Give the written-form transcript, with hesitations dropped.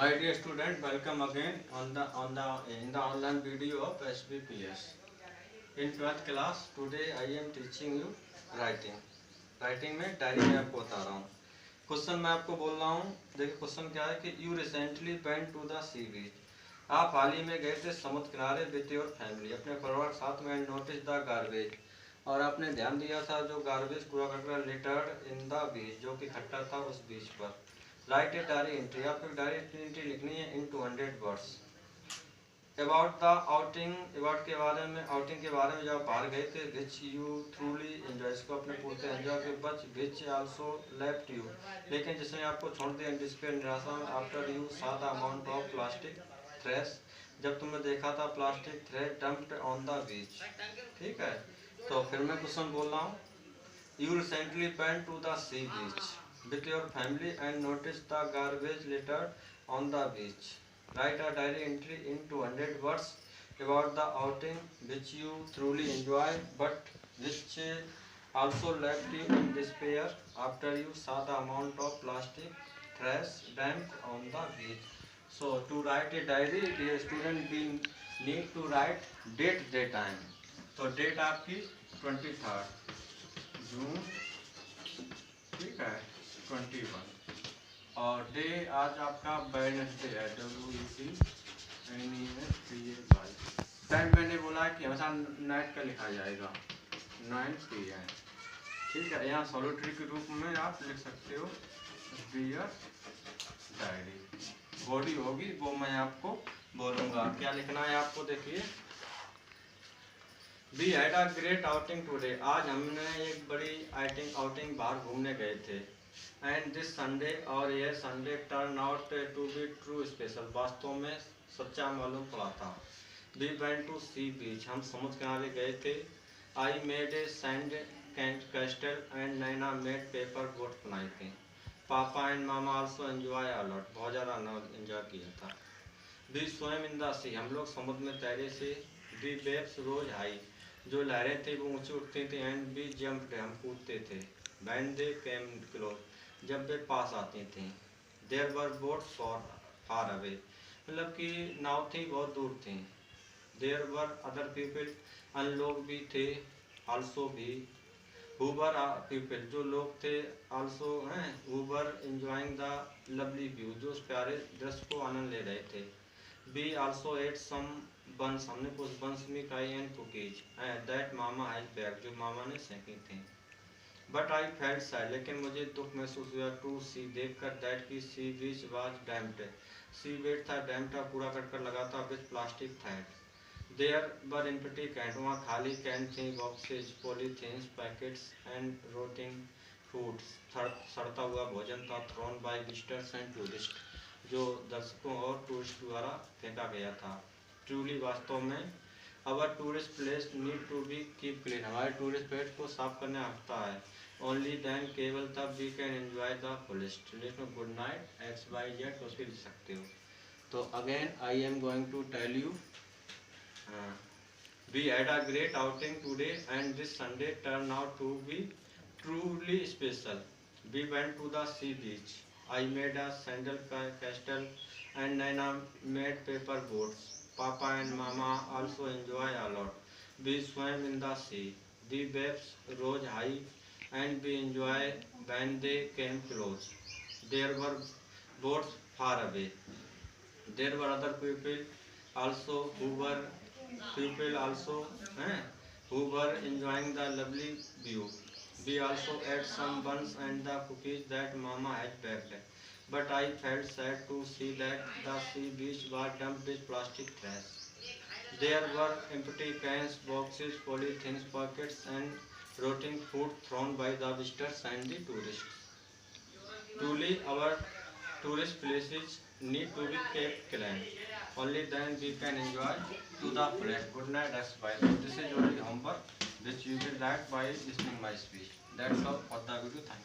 Hi dear student, welcome again in the online video of SBPS. In 12th class, today I am teaching you writing. Writing में diary में आपको बता रहा हूँ. Question मैं आपको बोल रहा हूँ. देखिए क्वेश्चन क्या है कि you recently went to the sea beach. आप हाल ही में गए थे समुद्र किनारे with your family अपने परिवार के साथ में notice the garbage और आपने ध्यान दिया था जो गार्बेज कूड़ा कचरा littered in the beach जो कि इकट्ठा था उस बीच पर. Right a diary entry. आपको डायरी एंट्री लिखनी है इन 200 words. About the outing. About के बारे में, आउटिंग के बारे में जब बाहर गए थे. Which you truly enjoy. इसको अपने पूरे एंजॉय के बच. Which also left you. लेकिन जिसने आपको छोड़ दिया डिस्पेयर निराशा में. After you saw the amount of plastic trash. जब तुमने देखा था plastic trash dumped on the beach. ठीक है, तो फिर मैं क्वेश्चन बोल रहा हूँ. You recently went to the sea beach with your family and notice the garbage littered on the beach. Write a diary entry in 200 words about the outing which you truly enjoy but which also left you in despair after you saw the amount of plastic trash dumped on the beach. So to write a diary, dear student, we need to write date, day, time. तो date आपकी 23 जून, ठीक है, 21 और day आज आपका Wednesday है. WEDNESDAY. Time मैंने बोला है कि हमेशा नाइट का लिखा जाएगा 9 PM. ठीक है, यहाँ सॉलिटरी के रूप में आप लिख सकते हो डियर डायरी. बॉडी होगी वो मैं आपको बोलूँगा क्या लिखना है आपको. देखिए, we had a great outing today. आज हमने एक बड़ी आउटिंग बाहर घूमने गए थे. एंड दिस संडे, और यह Sunday turn out to be true special. वास्तव में सच्चा मालूम पड़ा था. We went to sea beach. हम समुद्र किनारे गए थे. I made a sand castle and Naina made paper boat बनाई थी. Papa and mama also enjoy a lot. बहुत ज़्यादा एंजॉय किया था. We swim in the sea. हम लोग समुद्र में तैरे थे. We waves rose high. जो लहरें थी वो ऊँची उठती थी. And we jumped. हम कूदते थे. When they came close. जब वे पास आती थी. There were boats far away. मतलब कि नाव थी बहुत दूर थी. There were other people. अन्य लोग भी थे. आल्सो भी. Who were people. जो लोग थे. आल्सो हैं. Who were enjoying the lovely view. जो उस प्यारे दृश्य को आनंद ले रहे थे. We also ate some buns. हमने कुछ बंस मिठाई and cookies that mama has bag. जो मामा ने सेंकी थी. But I felt sad. लेकिन मुझे दुख महसूस हुआ टू सी देख कर दैट की सी बीच वाज डैम्प्ड. सी बीच था डैम्प्ड था पूरा कर लगा था with plastic that. There were empty can. वहाँ खाली कैन थी. Boxes, polythenes, packets and rotting foods. सड़ता हुआ भोजन था. Thrown by visitors and tourist. जो दर्शकों और टूरिस्ट द्वारा फेंका गया था. ट्रूली वास्तव में our tourist place need to be keep clean. हमारे टूरिस्ट प्लेस को साफ करने हटता है. ओनली देन, केवल तब we can enjoy the fullest. जिसमें गुड नाइट XYZ उसके लिख सकते हो. तो again I am going to tell you. We had a great outing today and this Sunday turn out to be truly special. We went to the sea beach. I made a sandal castle and Naina made paper boats. Papa and Mama also enjoy a lot. We swam in the sea. The waves rose high and we enjoy when they came close. There were boats far away. There were other people also who were enjoying the lovely view. We also ate some buns and the cookies that Mama had baked. But I felt sad to see that the sea beach was dumped with plastic trash. There were empty cans, boxes, polythene pockets and rotting food thrown by the visitors and the tourists. Truly, our tourist places need to be kept clean. Only then we can enjoy to the fullest. Good night, bye. So this is only homework which you will write by listening my speech. That's all for the video. Thanks.